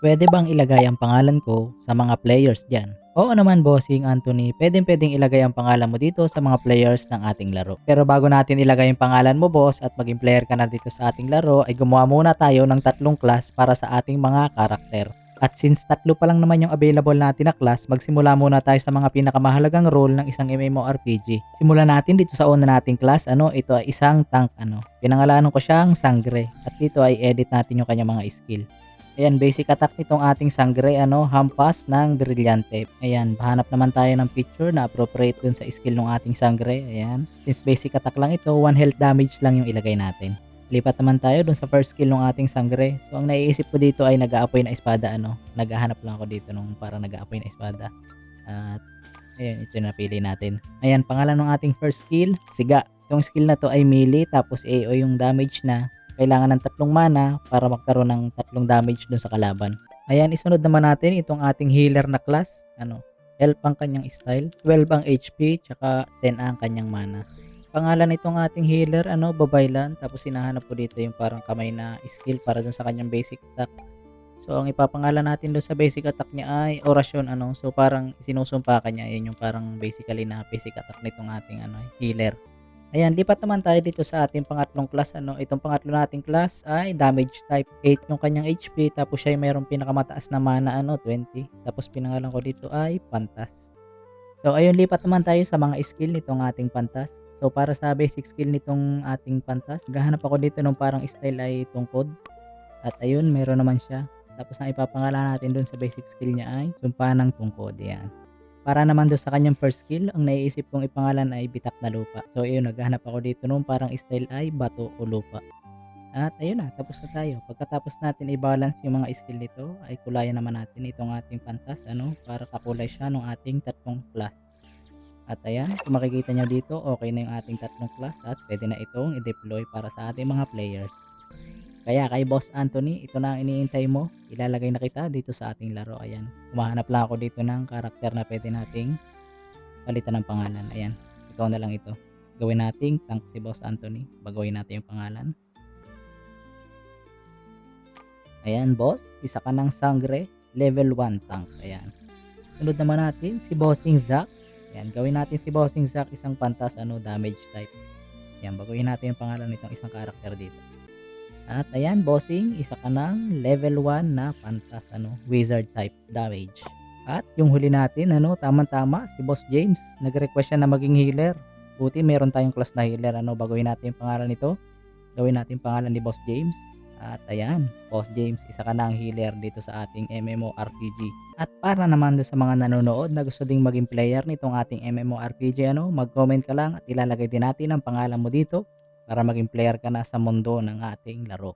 Pwede bang ilagay ang pangalan ko sa mga players dyan? Oo naman, Bossing Anthony, pwedeng ilagay ang pangalan mo dito sa mga players ng ating laro. Pero bago natin ilagay yung pangalan mo, boss, at maging player ka na dito sa ating laro, ay gumawa muna tayo ng tatlong class para sa ating mga karakter. At since tatlo pa lang naman yung available natin na class, magsimula muna tayo sa mga pinakamahalagang role ng isang MMORPG. Simulan natin dito sa una nating class, ito ay isang tank, Pinangalanan ko siyang Sangre. At dito ay edit natin yung kanyang mga skill. Ayan, basic attack nitong ating Sangre, hampas ng Brilyante. Ayan, hanap naman tayo ng picture na appropriate dun sa skill ng ating Sangre. Ayan, since basic attack lang ito, 1 health damage lang yung ilagay natin. Lipat naman tayo dun sa first skill ng ating Sangre. So, ang naiisip ko dito ay nag-aapoy na espada, Naghahanap lang ako dito nung para nag-aapoy na espada. At, ayan, ito yung napili natin. Ayan, pangalan ng ating first skill, Siga. Yung skill na to ay melee, tapos AO yung damage na kailangan ng 3 mana para magkaroon ng 3 damage dun sa kalaban. Ayan, isunod naman natin itong ating healer na class. Health ang kanyang style, 12 ang HP, tsaka 10 ang kanyang mana. Pangalan nitong ating healer, Babaylan. Tapos hinahanap ko dito yung parang kamay na skill para dun sa kanyang basic attack. So, ang ipapangalan natin dun sa basic attack niya ay orasyon, So, parang sinusumpa ka niya. Yan yung parang basically na basic attack nitong ating healer. Ayan, lipat naman tayo dito sa ating pangatlong class, Itong pangatlo nating class ay damage type. 8 yung kanyang HP, tapos siya ay mayroong pinakamataas na mana, 20. Tapos pinangalan ko dito ay Pantas. So, ayun, lipat naman tayo sa mga skill nitong ating Pantas. So, para sa basic skill nitong ating Pantas, gahanap ako dito nung parang style ay tungkod. At ayun, meron naman siya. Tapos ang ipapangalan natin dun sa basic skill niya ay sumpa ng tungkod. Yan. Para naman doon sa kanyang first skill, ang naiisip kong ipangalan ay bitak na lupa. So ayun, naghahanap ako dito nung parang style ay bato o lupa. At ayun na, tapos na tayo. Pagkatapos natin i-balance yung mga skill nito, ay kulayan naman natin itong ating Pantas, para kakulay siya ng ating tatlong class. At ayan, kung makikita nyo dito, okay na yung ating tatlong class at pwede na itong i-deploy para sa ating mga players. Kaya kay Boss Anthony, ito na ang iniintay mo. Ilalagay na kita dito sa ating laro. Ayan. Kumahanap lang ako dito ng karakter na pwede nating palitan ng pangalan. Ayan. Ikaw na lang ito. Gawin nating tank si Boss Anthony. Baguhin natin yung pangalan. Ayan, boss. Isa ka ng Sangre. Level 1 tank. Ayan. Sunod naman natin si Bossing Zack. Ayan. Gawin natin si Bossing Zack isang Pantas damage type. Ayan. Baguhin natin yung pangalan nitong isang karakter dito. At ayan, bossing, isa ka ng level 1 na Pantas, wizard type damage. At yung huli natin, tama-tama, si Boss James. Nag-request siya na maging healer. Buti meron tayong class na healer, baguhin natin yung pangalan nito. Gawin natin pangalan ni Boss James. At ayan, Boss James, isa ka ng healer dito sa ating MMORPG. At para naman doon sa mga nanonood na gusto ding maging player nitong ating MMORPG, mag-comment ka lang at ilalagay din natin ang pangalan mo dito para maging player ka na sa mundo ng ating laro.